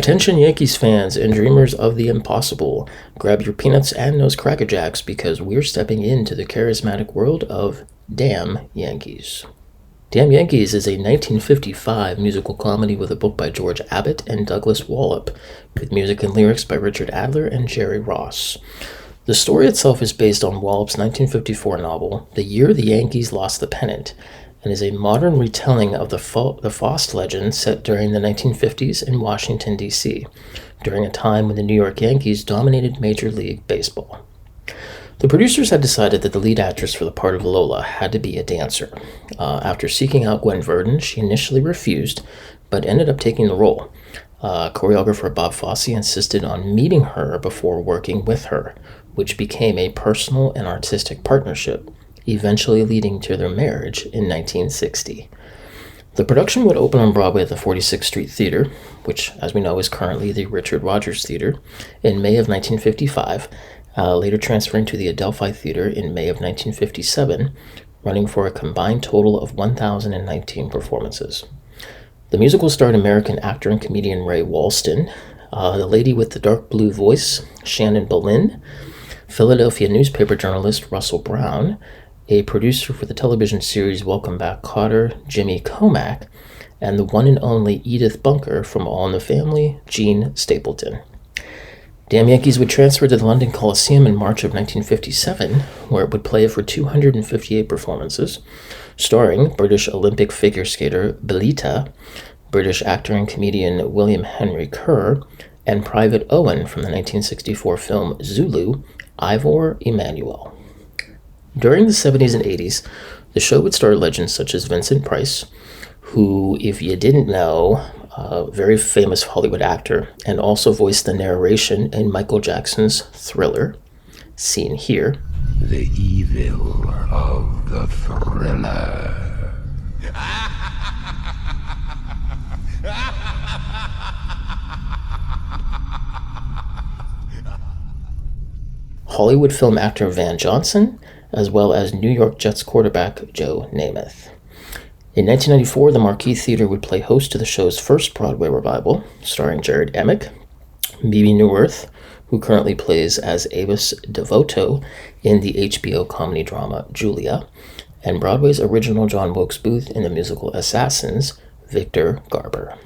Attention Yankees fans and dreamers of the impossible, grab your peanuts and nose Cracker Jacks because we're stepping into the charismatic world of Damn Yankees. Damn Yankees is a 1955 musical comedy with a book by George Abbott and Douglas Wallop, with music and lyrics by Richard Adler and Jerry Ross. The story itself is based on Wallop's 1954 novel, The Year the Yankees Lost the Pennant, and is a modern retelling of the Faust legend set during the 1950s in Washington, D.C., during a time when the New York Yankees dominated Major League Baseball. The producers had decided that the lead actress for the part of Lola had to be a dancer. After seeking out Gwen Verdon, she initially refused, but ended up taking the role. Choreographer Bob Fosse insisted on meeting her before working with her, which became a personal and artistic partnership, eventually leading to their marriage in 1960. The production would open on Broadway at the 46th Street Theater, which, as we know, is currently the Richard Rodgers Theater, in May of 1955, later transferring to the Adelphi Theater in May of 1957, running for a combined total of 1,019 performances. The musical starred American actor and comedian Ray Walston, the lady with the dark blue voice, Shannon Boleyn, Philadelphia newspaper journalist Russell Brown, a producer for the television series Welcome Back, Kotter, Jimmy Comack, and the one and only Edith Bunker from All in the Family, Gene Stapleton. Damn Yankees would transfer to the London Coliseum in March of 1957, where it would play for 258 performances, starring British Olympic figure skater Belita, British actor and comedian William Henry Kerr, and Private Owen from the 1964 film Zulu, Ivor Emanuel. During the 70s and 80s, the show would star legends such as Vincent Price, who, if you didn't know, a very famous Hollywood actor, and also voiced the narration in Michael Jackson's Thriller, seen here. The evil of the thriller. Hollywood film actor Van Johnson, as well as New York Jets quarterback Joe Namath. In 1994, the Marquis Theater would play host to the show's first Broadway revival, starring Jared Emick, Bebe Neuwirth, who currently plays as Avis DeVoto in the HBO comedy drama Julia, and Broadway's original John Wilkes Booth in the musical Assassins, Victor Garber.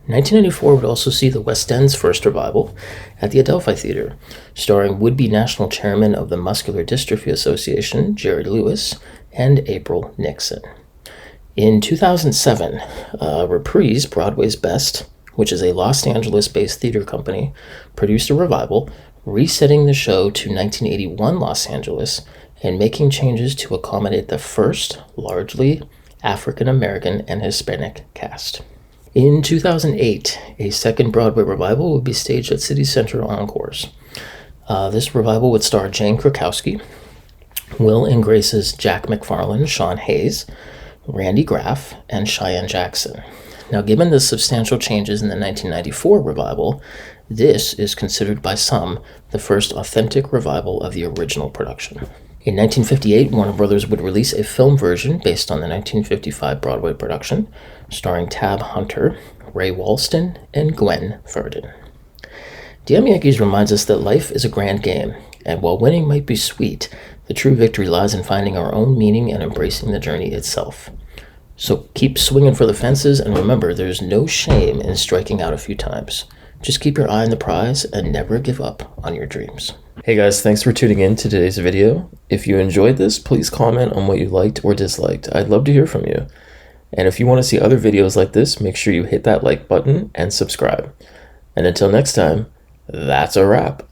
1994 would also see the West End's first revival at the Adelphi Theater, starring would-be national chairman of the Muscular Dystrophy Association, Jerry Lewis, and April Nixon. In 2007, Reprise, Broadway's Best, which is a Los Angeles-based theater company, produced a revival, resetting the show to 1981 Los Angeles and making changes to accommodate the first largely African-American and Hispanic cast. In 2008, a second Broadway revival would be staged at City Center Encores. This revival would star Jane Krakowski, Will and Grace's Jack McFarlane, Sean Hayes, Randy Graff, and Cheyenne Jackson. Now, given the substantial changes in the 1994 revival, this is considered by some the first authentic revival of the original production. In 1958, Warner Brothers would release a film version based on the 1955 Broadway production, starring Tab Hunter, Ray Walston, and Gwen Verdon. Damn Yankees reminds us that life is a grand game, and while winning might be sweet, the true victory lies in finding our own meaning and embracing the journey itself. So keep swinging for the fences, and remember, there's no shame in striking out a few times. Just keep your eye on the prize and never give up on your dreams. Hey guys, thanks for tuning in to today's video. If you enjoyed this, please comment on what you liked or disliked. I'd love to hear from you. And if you want to see other videos like this, make sure you hit that like button and subscribe. And until next time, that's a wrap.